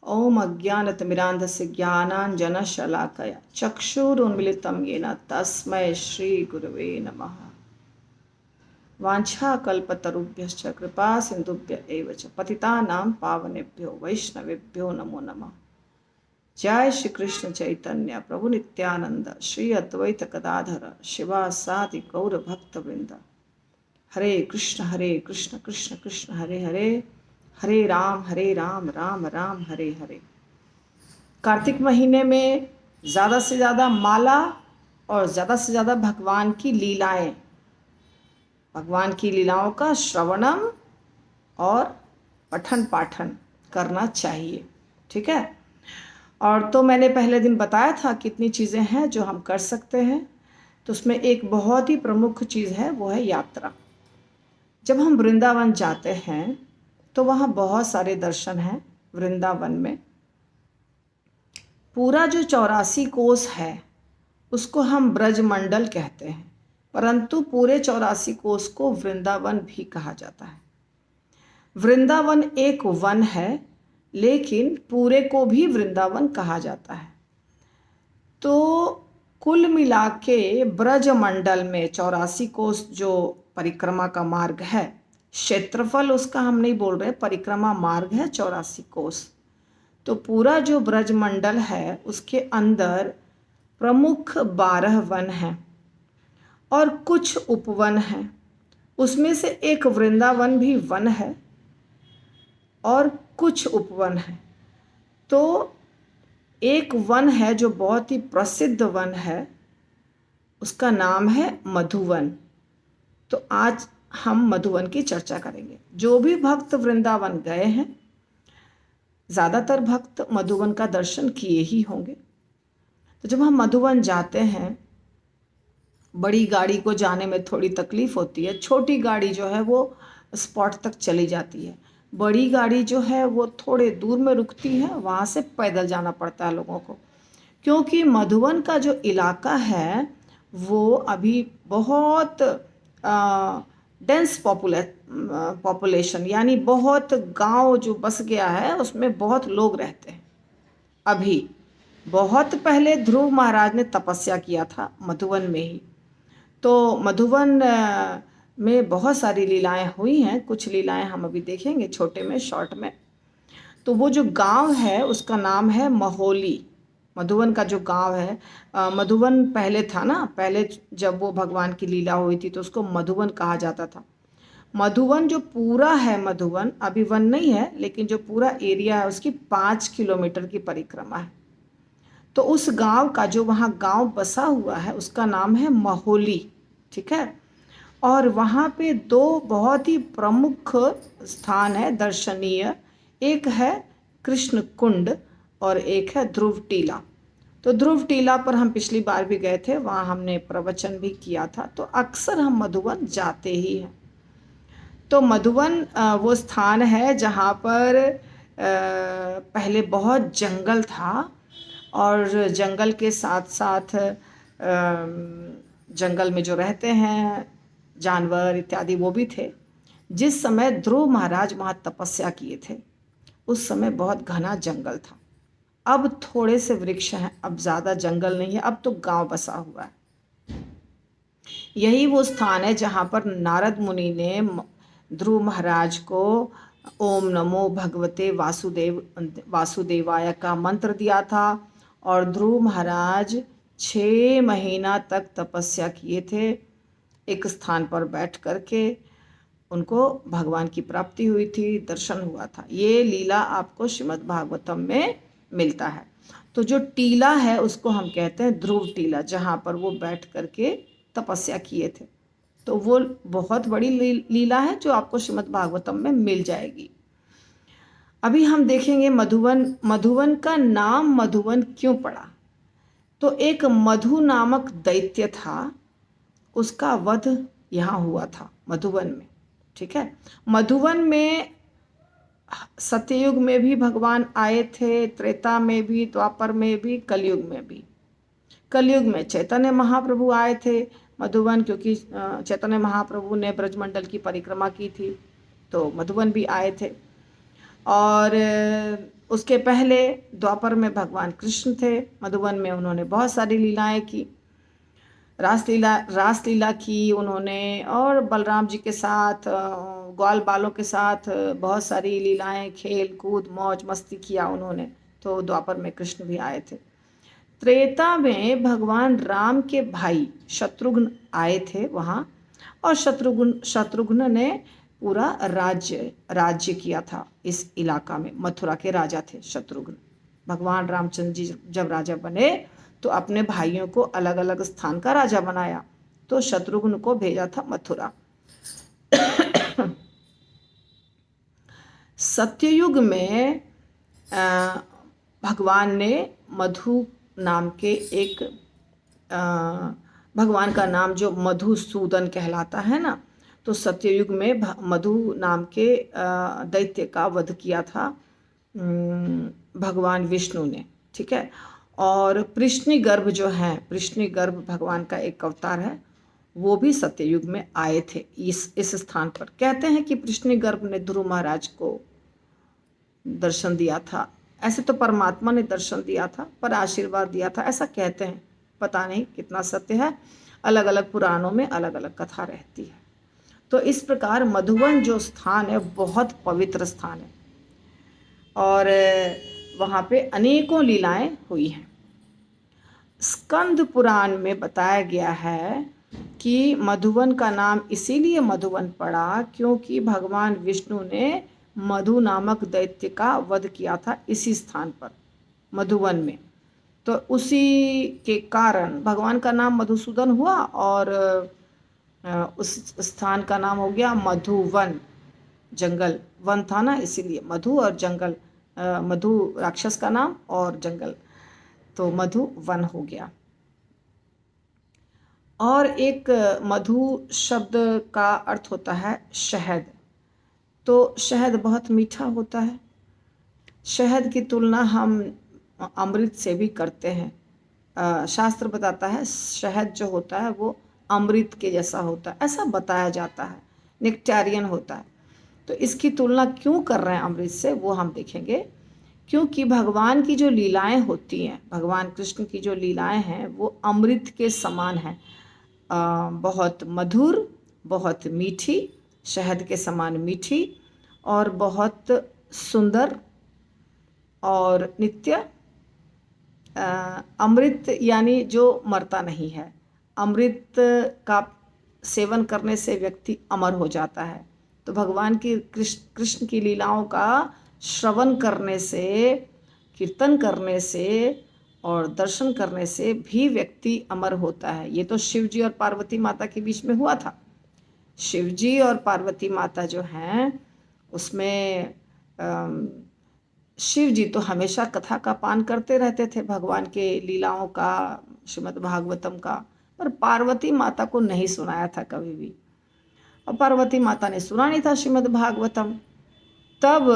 ओम अज्ञानतिमिरान्धस्य ज्ञानाञ्जनशलाकया चक्षुरुन्मिलितं येन तस्मै श्रीगुरवे नमः। वाञ्छाकल्पतरुभ्यश्च कृपा सिन्धुभ्य एव च पतितानां पावनेभ्यो वैष्णवेभ्यो नमो नमः। जय श्री कृष्ण चैतन्य प्रभु नित्यानंद श्री अद्वैत गदाधर शिवासादि गौर भक्तवृंद। हरे कृष्ण कृष्ण कृष्ण हरे हरे, हरे राम राम राम हरे हरे। कार्तिक महीने में ज़्यादा से ज़्यादा माला और ज़्यादा से ज़्यादा भगवान की लीलाएं, भगवान की लीलाओं का श्रवणम और पठन पाठन करना चाहिए। ठीक है। और तो मैंने पहले दिन बताया था कितनी चीज़ें हैं जो हम कर सकते हैं। तो उसमें एक बहुत ही प्रमुख चीज़ है, वो है यात्रा। जब हम वृंदावन जाते हैं तो वहाँ बहुत सारे दर्शन हैं। वृंदावन में पूरा जो 84 कोस है उसको हम ब्रजमंडल कहते हैं, परंतु पूरे 84 कोस को वृंदावन भी कहा जाता है। वृंदावन एक वन है, लेकिन पूरे को भी वृंदावन कहा जाता है। तो कुल मिला के ब्रजमंडल में 84 कोस जो परिक्रमा का मार्ग है, क्षेत्रफल उसका हम नहीं बोल रहे, परिक्रमा मार्ग है 84 कोस। तो पूरा जो ब्रजमंडल है उसके अंदर प्रमुख 12 वन हैं और कुछ उपवन हैं। उसमें से एक वृंदावन भी वन है और कुछ उपवन हैं। तो एक वन है जो बहुत ही प्रसिद्ध वन है, उसका नाम है मधुवन। तो आज हम मधुवन की चर्चा करेंगे। जो भी भक्त वृंदावन गए हैं, ज़्यादातर भक्त मधुवन का दर्शन किए ही होंगे। तो जब हम मधुवन जाते हैं, बड़ी गाड़ी को जाने में थोड़ी तकलीफ़ होती है, छोटी गाड़ी जो है वो स्पॉट तक चली जाती है। बड़ी गाड़ी जो है वो थोड़े दूर में रुकती है, वहाँ से पैदल जाना पड़ता है लोगों को, क्योंकि मधुवन का जो इलाका है वो अभी बहुत डेंस पॉपुलेशन, यानी बहुत गांव जो बस गया है उसमें बहुत लोग रहते हैं। अभी बहुत पहले ध्रुव महाराज ने तपस्या किया था मधुवन में ही। तो मधुवन में बहुत सारी लीलाएं हुई हैं। कुछ लीलाएं हम अभी देखेंगे छोटे में, शॉर्ट में। तो वो जो गांव है उसका नाम है महोली। मधुवन का जो गांव है, मधुवन पहले था ना, पहले जब वो भगवान की लीला हुई थी तो उसको मधुवन कहा जाता था। मधुवन जो पूरा है, मधुवन अभी वन नहीं है, लेकिन जो पूरा एरिया है उसकी 5 किलोमीटर की परिक्रमा है। तो उस गांव का जो वहाँ गांव बसा हुआ है उसका नाम है महोली। ठीक है। और वहाँ पे दो बहुत ही प्रमुख स्थान है दर्शनीय। एक है कृष्ण कुंड और एक है ध्रुव टीला। तो ध्रुव टीला पर हम पिछली बार भी गए थे, वहाँ हमने प्रवचन भी किया था। तो अक्सर हम मधुवन जाते ही हैं। तो मधुवन वो स्थान है जहाँ पर पहले बहुत जंगल था, और जंगल के साथ साथ जंगल में जो रहते हैं जानवर इत्यादि वो भी थे। जिस समय ध्रुव महाराज वहाँ तपस्या किए थे उस समय बहुत घना जंगल था। अब थोड़े से वृक्ष हैं, अब ज़्यादा जंगल नहीं है, अब तो गांव बसा हुआ है। यही वो स्थान है जहाँ पर नारद मुनि ने ध्रुव महाराज को ओम नमो भगवते वासुदेवाय का मंत्र दिया था। और ध्रुव महाराज 6 महीना तक तपस्या किए थे। एक स्थान पर बैठ करके उनको भगवान की प्राप्ति हुई थी, दर्शन हुआ था। ये लीला आपको श्रीमद् भागवतम में मिलता है। तो जो टीला है उसको हम कहते हैं ध्रुव टीला, जहाँ पर वो बैठ करके तपस्या किए थे। तो वो बहुत बड़ी लीला है जो आपको श्रीमद् भागवतम में मिल जाएगी। अभी हम देखेंगे मधुवन का नाम मधुवन क्यों पड़ा। तो एक मधु नामक दैत्य था, उसका वध यहाँ हुआ था मधुवन में। ठीक है। मधुवन में सत्ययुग में भी भगवान आए थे, त्रेता में भी, द्वापर में भी, कलयुग में भी। कलयुग में चैतन्य महाप्रभु आए थे मधुवन, क्योंकि चैतन्य महाप्रभु ने ब्रजमंडल की परिक्रमा की थी, तो मधुवन भी आए थे। और उसके पहले द्वापर में भगवान कृष्ण थे। मधुवन में उन्होंने बहुत सारी लीलाएं की, रासलीला की उन्होंने, और बलराम जी के साथ, ग्वाल बालों के साथ बहुत सारी लीलाएं, खेल कूद मौज मस्ती किया उन्होंने। तो द्वापर में कृष्ण भी आए थे। त्रेता में भगवान राम के भाई शत्रुघ्न आए थे वहाँ, और शत्रुघ्न ने पूरा राज्य किया था इस इलाका में। मथुरा के राजा थे शत्रुघ्न। भगवान रामचंद्र जी जब राजा बने तो अपने भाइयों को अलग अलग स्थान का राजा बनाया, तो शत्रुघ्न को भेजा था मथुरा। सत्ययुग में भगवान ने मधु नाम के एक भगवान का नाम जो मधुसूदन कहलाता है ना, तो सत्ययुग में मधु नाम के दैत्य का वध किया था भगवान विष्णु ने, ठीक है। और पृश्निगर्भ जो है, पृश्निगर्भ भगवान का एक अवतार है, वो भी सत्ययुग में आए थे इस स्थान पर। कहते हैं कि पृश्निगर्भ ने ध्रुव महाराज को दर्शन दिया था। ऐसे तो परमात्मा ने दर्शन दिया था, पर आशीर्वाद दिया था, ऐसा कहते हैं। पता नहीं कितना सत्य है, अलग अलग पुराणों में अलग अलग कथा रहती है। तो इस प्रकार मधुवन जो स्थान है बहुत पवित्र स्थान है, और वहाँ पे अनेकों लीलाएं हुई हैं। स्कंद पुराण में बताया गया है कि मधुवन का नाम इसीलिए मधुवन पड़ा क्योंकि भगवान विष्णु ने मधु नामक दैत्य का वध किया था इसी स्थान पर, मधुवन में। तो उसी के कारण भगवान का नाम मधुसूदन हुआ, और उस स्थान का नाम हो गया मधुवन। जंगल वन था ना, इसीलिए मधु और जंगल, मधु राक्षस का नाम और जंगल, तो मधुवन हो गया। और एक मधु शब्द का अर्थ होता है शहद। तो शहद बहुत मीठा होता है। शहद की तुलना हम अमृत से भी करते हैं। शास्त्र बताता है शहद जो होता है वो अमृत के जैसा होता है, ऐसा बताया जाता है, नेक्टारियन होता है। तो इसकी तुलना क्यों कर रहे हैं अमृत से, वो हम देखेंगे। क्योंकि भगवान की जो लीलाएं होती हैं, भगवान कृष्ण की जो लीलाएं हैं वो अमृत के समान हैं, बहुत मधुर, बहुत मीठी, शहद के समान मीठी, और बहुत सुंदर और नित्य। अमृत यानी जो मरता नहीं है। अमृत का सेवन करने से व्यक्ति अमर हो जाता है। तो भगवान की कृष्ण की लीलाओं का श्रवण करने से, कीर्तन करने से और दर्शन करने से भी व्यक्ति अमर होता है। ये तो शिव जी और पार्वती माता के बीच में हुआ था। शिव जी और पार्वती माता जो हैं उसमें शिव जी तो हमेशा कथा का पान करते रहते थे, भगवान के लीलाओं का, श्रीमद् भागवतम का, पर पार्वती माता को नहीं सुनाया था कभी भी, और पार्वती माता ने सुना नहीं था श्रीमद् भागवतम। तब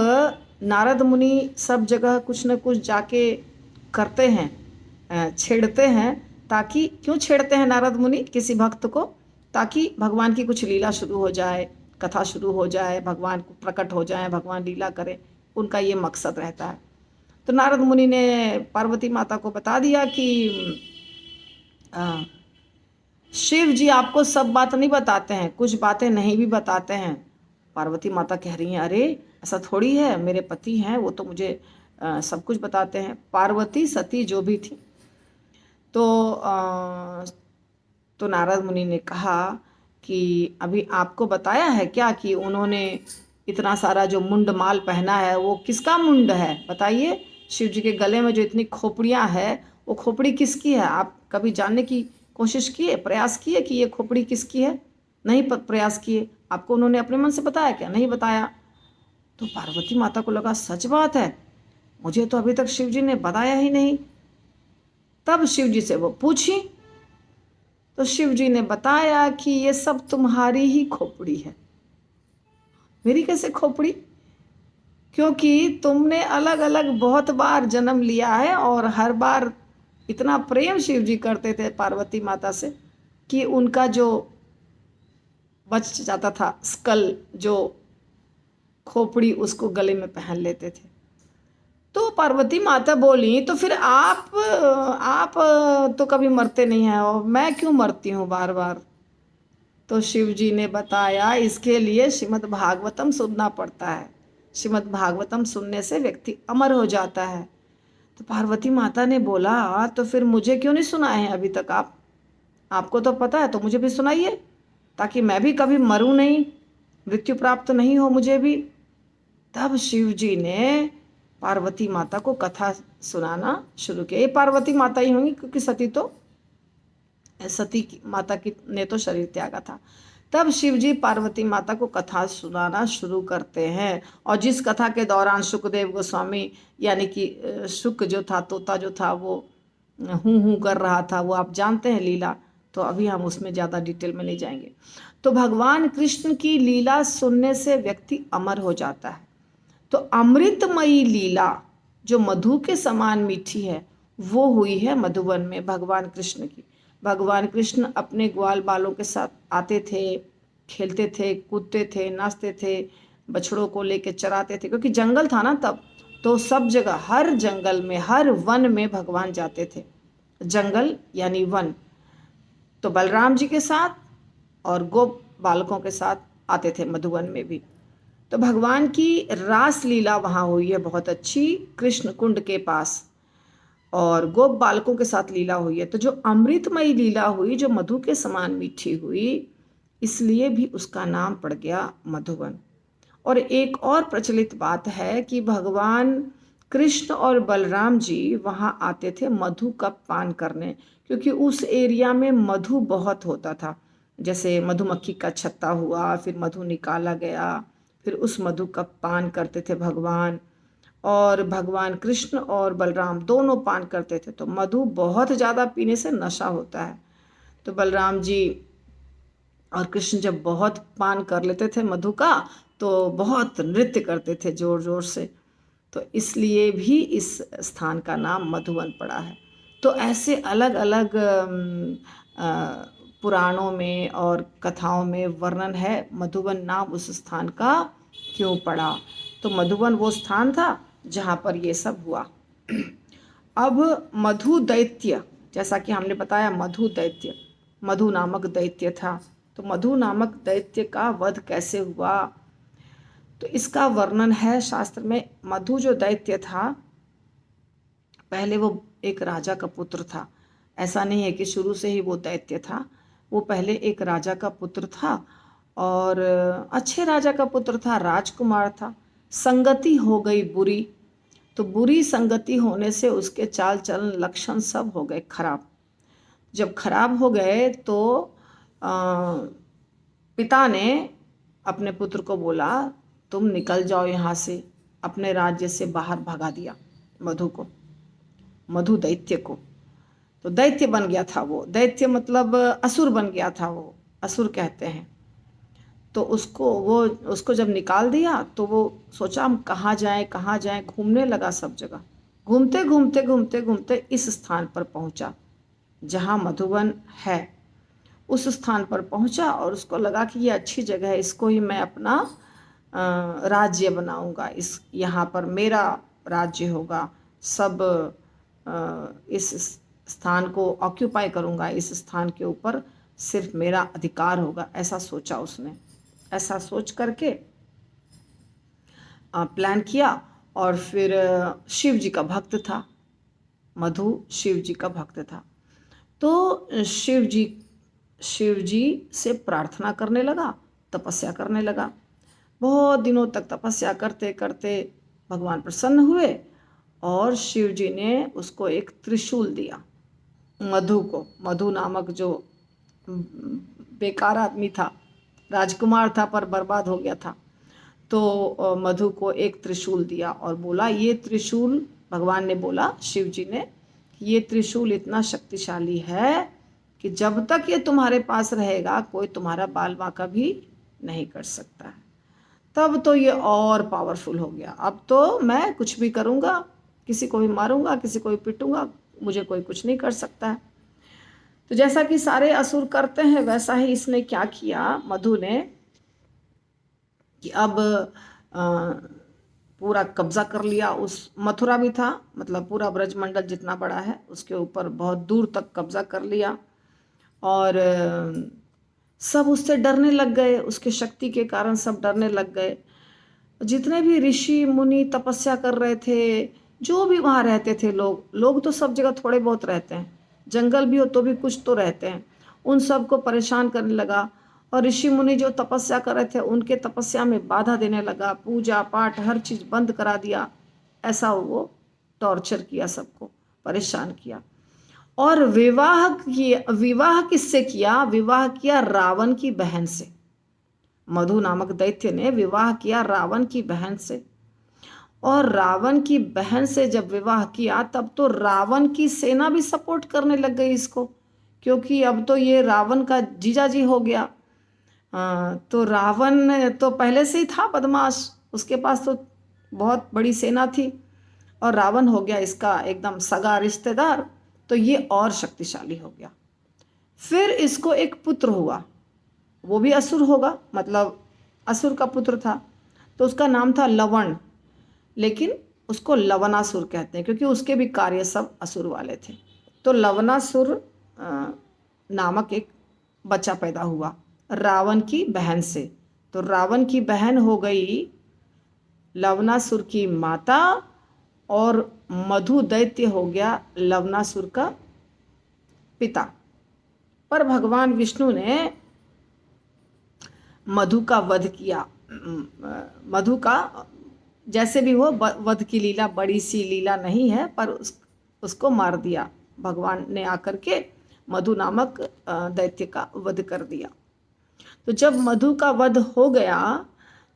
नारद मुनि सब जगह कुछ न कुछ जाके करते हैं, छेड़ते हैं, ताकि क्यों छेड़ते हैं नारद मुनि किसी भक्त को, ताकि भगवान की कुछ लीला शुरू हो जाए, कथा शुरू हो जाए, भगवान को प्रकट हो जाए, भगवान लीला करें, उनका ये मकसद रहता है। तो नारद मुनि ने पार्वती माता को बता दिया कि शिव जी आपको सब बात नहीं बताते हैं, कुछ बातें नहीं भी बताते हैं। पार्वती माता कह रही हैं, अरे ऐसा थोड़ी है, मेरे पति हैं वो तो मुझे सब कुछ बताते हैं। पार्वती सती जो भी थी। तो नारद मुनि ने कहा कि अभी आपको बताया है क्या कि उन्होंने इतना सारा जो मुंड माल पहना है वो किसका मुंड है, बताइए। शिव जी के गले में जो इतनी खोपड़ियाँ है वो खोपड़ी किसकी है? आप कभी जानने की कोशिश किए, प्रयास किए कि ये खोपड़ी किसकी है? नहीं प्रयास किए। आपको उन्होंने अपने मन से बताया क्या? नहीं बताया। तो पार्वती माता को लगा सच बात है, मुझे तो अभी तक शिव जी ने बताया ही नहीं। तब शिव जी से वो पूछी, तो शिव जी ने बताया कि ये सब तुम्हारी ही खोपड़ी है। मेरी कैसे खोपड़ी? क्योंकि तुमने अलग अलग बहुत बार जन्म लिया है, और हर बार इतना प्रेम शिव जी करते थे पार्वती माता से कि उनका जो बच जाता था स्कल, जो खोपड़ी, उसको गले में पहन लेते थे। तो पार्वती माता बोली, तो फिर आप तो कभी मरते नहीं हैं और मैं क्यों मरती हूँ बार बार। तो शिव जी ने बताया, इसके लिए श्रीमद् भागवतम सुनना पड़ता है। श्रीमद् भागवतम सुनने से व्यक्ति अमर हो जाता है। तो पार्वती माता ने बोला, तो फिर मुझे क्यों नहीं सुनाए हैं अभी तक आप? आपको तो पता है, तो मुझे भी सुनाइए, ताकि मैं भी कभी मरूं नहीं, मृत्यु प्राप्त नहीं हो मुझे भी। तब शिव जी ने पार्वती माता को कथा सुनाना शुरू किया। ये पार्वती माता ही होंगी, क्योंकि सती माता की ने तो शरीर त्यागा था। तब शिव जी पार्वती माता को कथा सुनाना शुरू करते हैं। और जिस कथा के दौरान शुकदेव गोस्वामी यानी कि शुक जो था, तोता जो था, वो हूँ कर रहा था, वो आप जानते हैं लीला। तो अभी हम उसमें ज़्यादा डिटेल में नहीं जाएंगे। तो भगवान कृष्ण की लीला सुनने से व्यक्ति अमर हो जाता है। तो अमृतमयी लीला जो मधु के समान मीठी है, वो हुई है मधुवन में भगवान कृष्ण की। भगवान कृष्ण अपने ग्वाल बालों के साथ आते थे, खेलते थे, कूदते थे, नाचते थे, बछड़ों को लेके चराते थे, क्योंकि जंगल था ना तब। तो सब जगह, हर जंगल में, हर वन में भगवान जाते थे। जंगल यानी वन। तो बलराम जी के साथ और गोप बालकों के साथ आते थे मधुवन में भी। तो भगवान की रास लीला वहाँ हुई है बहुत अच्छी, कृष्ण कुंड के पास, और गोप बालकों के साथ लीला हुई है। तो जो अमृतमयी लीला हुई, जो मधु के समान मीठी हुई, इसलिए भी उसका नाम पड़ गया मधुवन। और एक और प्रचलित बात है कि भगवान कृष्ण और बलराम जी वहाँ आते थे मधु का पान करने, क्योंकि उस एरिया में मधु बहुत होता था। जैसे मधुमक्खी का छत्ता हुआ, फिर मधु निकाला गया, फिर उस मधु का पान करते थे भगवान। और भगवान कृष्ण और बलराम दोनों पान करते थे। तो मधु बहुत ज़्यादा पीने से नशा होता है। तो बलराम जी और कृष्ण जब बहुत पान कर लेते थे मधु का, तो बहुत नृत्य करते थे जोर जोर से। तो इसलिए भी इस स्थान का नाम मधुवन पड़ा है। तो ऐसे अलग अलग पुराणों में और कथाओं में वर्णन है मधुवन नाम उस स्थान का क्यों पड़ा। तो मधुवन वो स्थान था जहाँ पर ये सब हुआ। अब मधु दैत्य, जैसा कि हमने बताया, मधु दैत्य, मधु नामक दैत्य था। तो मधु नामक दैत्य का वध कैसे हुआ, तो इसका वर्णन है शास्त्र में। मधु जो दैत्य था, पहले वो एक राजा का पुत्र था। ऐसा नहीं है कि शुरू से ही वो दैत्य था। वो पहले एक राजा का पुत्र था, और अच्छे राजा का पुत्र था, राजकुमार था। संगति हो गई बुरी, तो बुरी संगति होने से उसके चाल चलन लक्षण सब हो गए खराब। जब खराब हो गए तो पिता ने अपने पुत्र को बोला, तुम निकल जाओ यहाँ से, अपने राज्य से बाहर भगा दिया मधु को, मधु दैत्य को। तो दैत्य बन गया था वो। दैत्य मतलब असुर बन गया था वो, असुर कहते हैं। तो उसको जब निकाल दिया तो वो सोचा हम कहाँ जाएं, घूमने लगा सब जगह। घूमते घूमते घूमते घूमते इस स्थान पर पहुंचा जहाँ मधुवन है। उस स्थान पर पहुंचा और उसको लगा कि ये अच्छी जगह है, इसको ही मैं अपना राज्य बनाऊंगा, इस यहाँ पर मेरा राज्य होगा, सब इस स्थान को ऑक्यूपाई करूंगा, इस स्थान के ऊपर सिर्फ मेरा अधिकार होगा। ऐसा सोचा उसने। ऐसा सोच करके प्लान किया। और फिर शिव जी का भक्त था मधु, शिव जी का भक्त था। तो शिव जी से प्रार्थना करने लगा, तपस्या करने लगा। बहुत दिनों तक तपस्या करते करते भगवान प्रसन्न हुए और शिव जी ने उसको एक त्रिशूल दिया मधु को। मधु नामक जो बेकार आदमी था, राजकुमार था पर बर्बाद हो गया था, तो मधु को एक त्रिशूल दिया और बोला, ये त्रिशूल, भगवान ने बोला शिव जी ने, ये त्रिशूल इतना शक्तिशाली है कि जब तक ये तुम्हारे पास रहेगा कोई तुम्हारा बाल बांका भी नहीं कर सकता है। तब तो ये और पावरफुल हो गया। अब तो मैं कुछ भी करूँगा, किसी को भी मारूंगा, किसी को भी पीटूंगा, मुझे कोई कुछ नहीं कर सकता है। तो जैसा कि सारे असुर करते हैं, वैसा ही इसने क्या किया मधु ने, कि अब पूरा कब्जा कर लिया। उस मथुरा भी था, मतलब पूरा ब्रजमंडल जितना बड़ा है उसके ऊपर बहुत दूर तक कब्जा कर लिया। और सब उससे डरने लग गए, उसके शक्ति के कारण सब डरने लग गए। जितने भी ऋषि मुनि तपस्या कर रहे थे, जो भी वहाँ रहते थे लोग तो सब जगह थोड़े बहुत रहते हैं, जंगल भी हो तो भी कुछ तो रहते हैं, उन सबको परेशान करने लगा। और ऋषि मुनि जो तपस्या कर रहे थे उनके तपस्या में बाधा देने लगा, पूजा पाठ हर चीज़ बंद करा दिया। ऐसा वो टॉर्चर किया, सबको परेशान किया। और विवाह किससे किया? विवाह किया रावण की बहन से। मधु नामक दैत्य ने विवाह किया रावण की बहन से। और रावण की बहन से जब विवाह किया तब तो रावण की सेना भी सपोर्ट करने लग गई इसको, क्योंकि अब तो ये रावण का जीजाजी हो गया। तो रावण तो पहले से ही था बदमाश, उसके पास तो बहुत बड़ी सेना थी, और रावण हो गया इसका एकदम सगा रिश्तेदार, तो ये और शक्तिशाली हो गया। फिर इसको एक पुत्र हुआ, वो भी असुर होगा, मतलब असुर का पुत्र था, तो उसका नाम था लवण, लेकिन उसको लवणासुर कहते हैं क्योंकि उसके भी कार्य सब असुर वाले थे। तो लवणासुर नामक एक बच्चा पैदा हुआ रावण की बहन से। तो रावण की बहन हो गई लवणासुर की माता, और मधु दैत्य हो गया लवणासुर का पिता। पर भगवान विष्णु ने मधु का वध किया। मधु का जैसे भी हो, वध की लीला बड़ी सी लीला नहीं है, पर उसको मार दिया भगवान ने आकर के, मधु नामक दैत्य का वध कर दिया। तो जब मधु का वध हो गया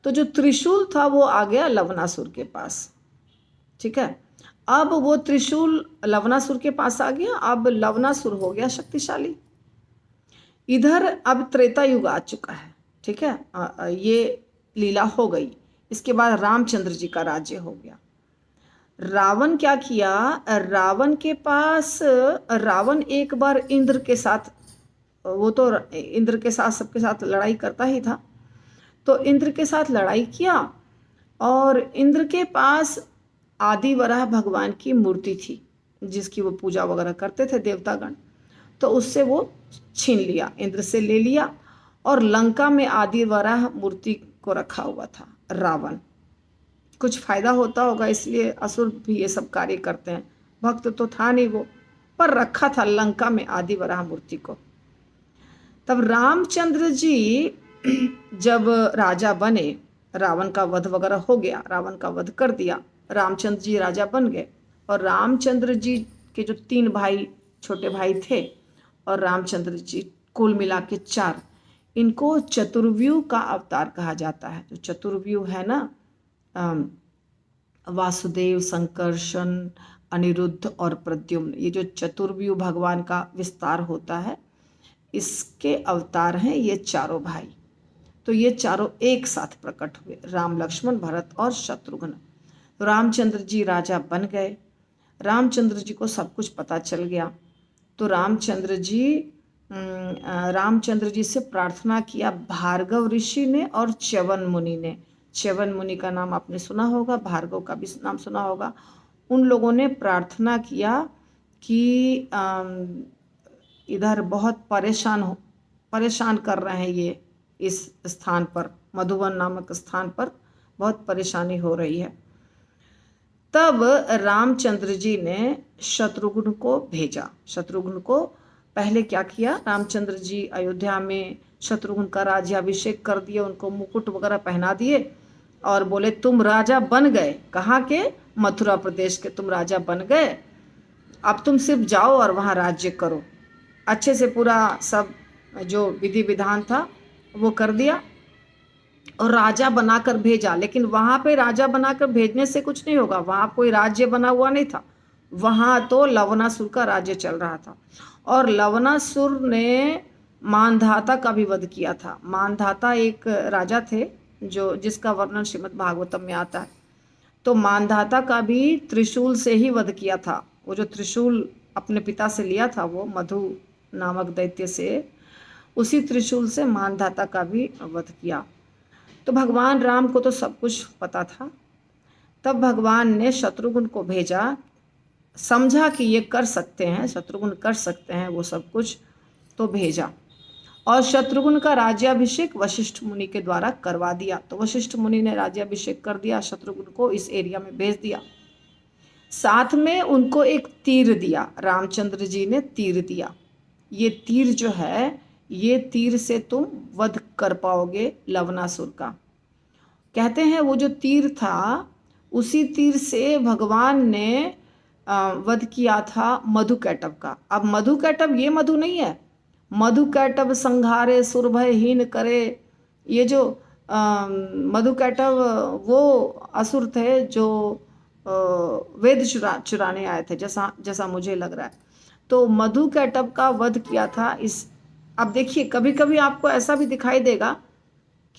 तो जो त्रिशूल था वो आ गया लवणासुर के पास। ठीक है, अब वो त्रिशूल लवणासुर के पास आ गया। अब लवणासुर हो गया शक्तिशाली। इधर अब त्रेता युग आ चुका है। ठीक है, ये लीला हो गई। इसके बाद रामचंद्र जी का राज्य हो गया। रावण क्या किया? रावण के पास, रावण एक बार इंद्र के साथ, वो तो इंद्र के साथ सबके साथ लड़ाई करता ही था, तो इंद्र के साथ लड़ाई किया। और इंद्र के पास आदि वराह भगवान की मूर्ति थी जिसकी वो पूजा वगैरह करते थे देवतागण, तो उससे वो छीन लिया, इंद्र से ले लिया। और लंका में आदि वराह मूर्ति को रखा हुआ था रावण। कुछ फायदा होता होगा इसलिए असुर भी ये सब कार्य करते हैं, भक्त तो था नहीं वो, पर रखा था लंका में आदि वराह मूर्ति को। तब रामचंद्र जी जब राजा बने, रावण का वध वगैरह हो गया, रावण का वध कर दिया, रामचंद्र जी राजा बन गए। और रामचंद्र जी के जो 3 भाई, छोटे भाई थे, और रामचंद्र जी कुल मिला के 4, इनको चतुर्व्यूह का अवतार कहा जाता है। जो चतुर्व्यूह है ना, वासुदेव, संकर्षण, अनिरुद्ध और प्रद्युम्न, ये जो चतुर्व्यूह भगवान का विस्तार होता है, इसके अवतार हैं ये चारों भाई। तो ये चारों एक साथ प्रकट हुए, राम, लक्ष्मण, भरत और शत्रुघ्न। रामचंद्र जी राजा बन गए। रामचंद्र जी को सब कुछ पता चल गया, तो रामचंद्र जी से प्रार्थना किया भार्गव ऋषि ने और च्यवन मुनि ने। च्यवन मुनि का नाम आपने सुना होगा, भार्गव का भी नाम सुना होगा। उन लोगों ने प्रार्थना किया कि इधर बहुत परेशान कर रहे हैं ये, इस स्थान पर, मधुवन नामक स्थान पर बहुत परेशानी हो रही है। तब रामचंद्र जी ने शत्रुघ्न को भेजा। शत्रुघ्न को पहले क्या किया, रामचंद्र जी अयोध्या में शत्रुघ्न का राज्याभिषेक कर दिए, उनको मुकुट वगैरह पहना दिए और बोले तुम राजा बन गए। कहाँ के? मथुरा प्रदेश के तुम राजा बन गए, अब तुम सिर्फ जाओ और वहाँ राज्य करो। अच्छे से पूरा सब जो विधि विधान था वो कर दिया और राजा बनाकर भेजा। लेकिन वहाँ पे राजा बनाकर भेजने से कुछ नहीं होगा, वहाँ कोई राज्य बना हुआ नहीं था, वहाँ तो लवणासुर का राज्य चल रहा था। और लवणासुर ने मानधाता का भी वध किया था। मानधाता एक राजा थे जो जिसका वर्णन श्रीमद् भागवतम में आता है। तो मानधाता का भी त्रिशूल से ही वध किया था। वो जो त्रिशूल अपने पिता से लिया था, वो मधु नामक दैत्य से, उसी त्रिशूल से मानधाता का भी वध किया। तो भगवान राम को तो सब कुछ पता था। तब भगवान ने शत्रुघ्न को भेजा, समझा कि ये कर सकते हैं, शत्रुघ्न कर सकते हैं वो सब कुछ, तो भेजा। और शत्रुघ्न का राज्याभिषेक वशिष्ठ मुनि के द्वारा करवा दिया। तो वशिष्ठ मुनि ने राज्याभिषेक कर दिया, शत्रुघ्न को इस एरिया में भेज दिया। साथ में उनको एक तीर दिया, रामचंद्र जी ने तीर दिया। ये तीर जो है, ये तीर से तुम वध कर पाओगे लवनासुर का। कहते हैं वो जो तीर था, उसी तीर से भगवान ने वध किया था मधुकैटभ का। अब मधुकैटभ ये मधु नहीं है, मधुकैटभ संघारे सुरभयहीन करे, ये जो मधुकैटभ वो असुर थे जो वेद चुराने आए थे, जैसा मुझे लग रहा है। तो मधुकैटभ का वध किया था इस। अब देखिए, कभी कभी आपको ऐसा भी दिखाई देगा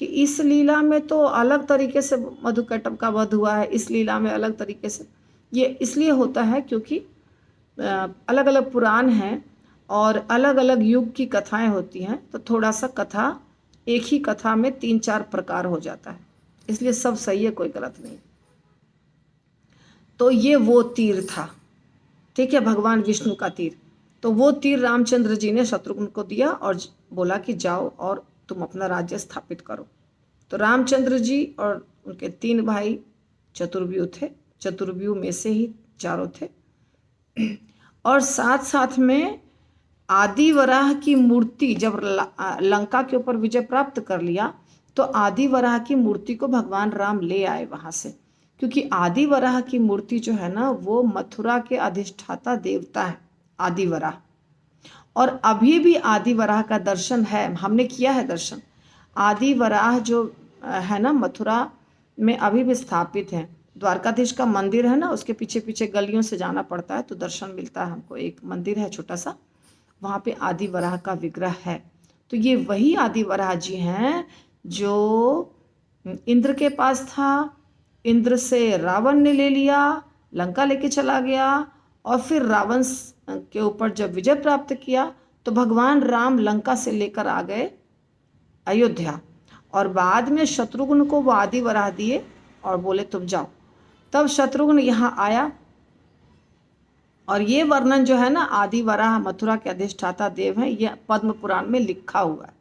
कि इस लीला में तो अलग तरीके से मधुकैटभ का वध हुआ है, इस लीला में अलग तरीके से। ये इसलिए होता है क्योंकि अलग अलग पुराण हैं और अलग अलग युग की कथाएं होती हैं, तो थोड़ा सा कथा एक ही कथा में 3-4 प्रकार हो जाता है, इसलिए सब सही है, कोई गलत नहीं। तो ये वो तीर था, ठीक है, भगवान विष्णु का तीर। तो वो तीर रामचंद्र जी ने शत्रुघ्न को दिया और बोला कि जाओ और तुम अपना राज्य स्थापित करो। तो रामचंद्र जी और उनके 3 भाई चतुर्व्यूह थे, चतुर्व्यूह में से ही चारों थे। और साथ साथ में आदिवराह की मूर्ति, जब लंका के ऊपर विजय प्राप्त कर लिया तो आदिवराह की मूर्ति को भगवान राम ले आए वहां से, क्योंकि आदिवराह की मूर्ति जो है ना, वो मथुरा के अधिष्ठाता देवता है आदिवराह। और अभी भी आदिवराह का दर्शन है, हमने किया है दर्शन। आदिवराह जो है ना, मथुरा में अभी भी स्थापित है। द्वारकाधीश का मंदिर है ना, उसके पीछे पीछे गलियों से जाना पड़ता है तो दर्शन मिलता है हमको। एक मंदिर है छोटा सा, वहाँ पे आदिवराह का विग्रह है। तो ये वही आदिवराह जी हैं जो इंद्र के पास था, इंद्र से रावण ने ले लिया, लंका लेके चला गया, और फिर रावण के ऊपर जब विजय प्राप्त किया तो भगवान राम लंका से लेकर आ गए अयोध्या, और बाद में शत्रुघ्न को वो आदिवराह दिए और बोले तुम जाओ। तब शत्रुघ्न यहाँ आया, और ये वर्णन जो है ना, आदिवराह मथुरा के अधिष्ठाता देव हैं, ये पद्म पुराण में लिखा हुआ है।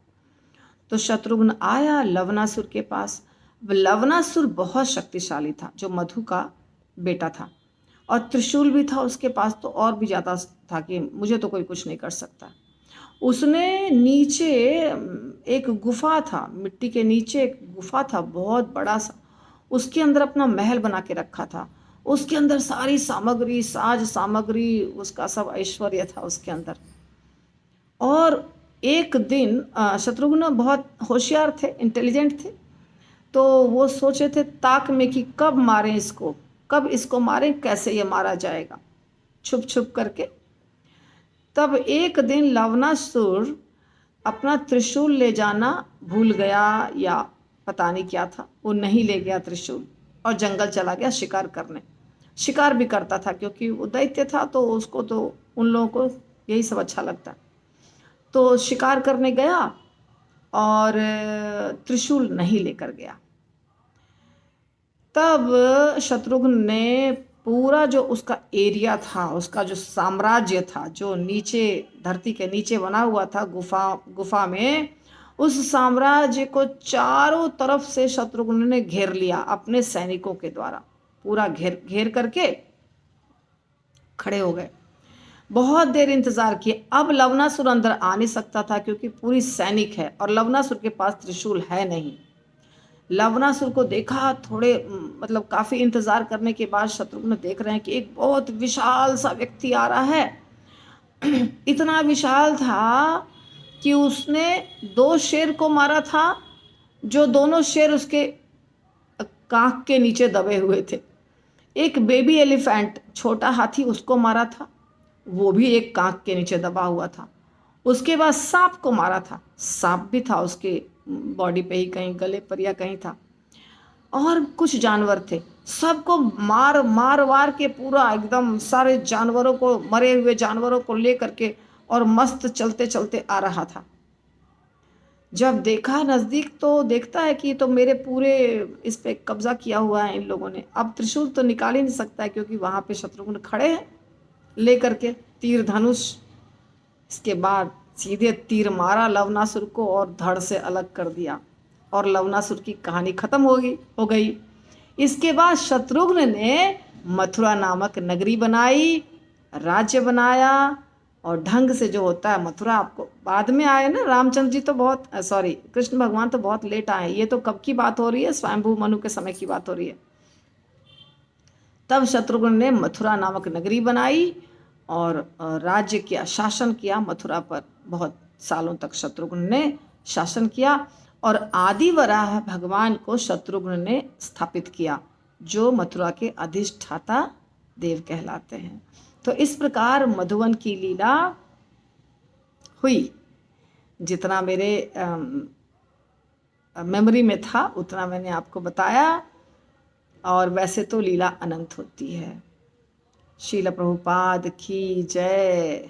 तो शत्रुघ्न आया लवनासुर के पास। लवनासुर बहुत शक्तिशाली था, जो मधु का बेटा था, और त्रिशूल भी था उसके पास, तो और भी ज़्यादा था कि मुझे तो कोई कुछ नहीं कर सकता। उसने नीचे एक गुफा था, मिट्टी के नीचे एक गुफा था बहुत बड़ा सा, उसके अंदर अपना महल बना के रखा था। उसके अंदर सारी सामग्री, साज सामग्री, उसका सब ऐश्वर्य था उसके अंदर। और एक दिन शत्रुघ्न बहुत होशियार थे, इंटेलिजेंट थे, तो वो सोचे थे ताक में कि कब मारें इसको, कब इसको मारें, कैसे ये मारा जाएगा, छुप छुप करके। तब एक दिन लवनासुर अपना त्रिशूल ले जाना भूल गया, या पता नहीं क्या था, वो नहीं ले गया त्रिशूल, और जंगल चला गया शिकार करने। शिकार भी करता था क्योंकि वो दैत्य था, तो उसको तो उन लोगों को यही सब अच्छा लगता। तो शिकार करने गया और त्रिशूल नहीं लेकर गया। तब शत्रुघ्न ने पूरा जो उसका एरिया था, उसका जो साम्राज्य था, जो नीचे धरती के नीचे बना हुआ था गुफा में, उस साम्राज्य को चारों तरफ से शत्रुघ्न ने घेर लिया अपने सैनिकों के द्वारा। पूरा घेर करके खड़े हो गए। बहुत देर इंतजार किए। अब लवनासुर अंदर आ नहीं सकता था क्योंकि पूरी सैनिक है, और लवनासुर के पास त्रिशूल है नहीं। लवनासुर को देखा, थोड़े मतलब काफी इंतजार करने के बाद शत्रुघ्न देख रहे हैं कि एक बहुत विशाल सा व्यक्ति आ रहा है। इतना विशाल था कि उसने 2 शेर को मारा था, जो दोनों शेर उसके कांख के नीचे दबे हुए थे। एक बेबी एलिफेंट, छोटा हाथी, उसको मारा था, वो भी एक कांख के नीचे दबा हुआ था। उसके बाद सांप को मारा था, सांप भी था उसके बॉडी पे ही, कहीं गले पर या कहीं था। और कुछ जानवर थे, सबको मार के पूरा एकदम सारे जानवरों को, मरे हुए जानवरों को ले करके, और मस्त चलते चलते आ रहा था। जब देखा नज़दीक तो देखता है कि ये तो मेरे पूरे इस पे कब्जा किया हुआ है इन लोगों ने। अब त्रिशूल तो निकाल ही नहीं सकता है क्योंकि वहाँ पे शत्रुघ्न खड़े हैं लेकर के तीर धनुष। इसके बाद सीधे तीर मारा लवनासुर को और धड़ से अलग कर दिया और लवनासुर की कहानी खत्म हो गई। इसके बाद शत्रुघ्न ने मथुरा नामक नगरी बनाई, राज्य बनाया और ढंग से जो होता है मथुरा। आपको बाद में आए ना रामचंद्र जी तो बहुत सॉरी कृष्ण भगवान तो बहुत लेट आए। ये तो कब की बात हो रही है, स्वयंभू मनु के समय की बात हो रही है। तब शत्रुघ्न ने मथुरा नामक नगरी बनाई और राज्य किया, शासन किया मथुरा पर। बहुत सालों तक शत्रुघ्न ने शासन किया और आदि वराह भगवान को शत्रुघ्न ने स्थापित किया जो मथुरा के अधिष्ठाता देव कहलाते हैं। तो इस प्रकार मधुवन की लीला हुई। जितना मेरे मेमोरी में था उतना मैंने आपको बताया, और वैसे तो लीला अनंत होती है। श्रील प्रभुपाद की जय।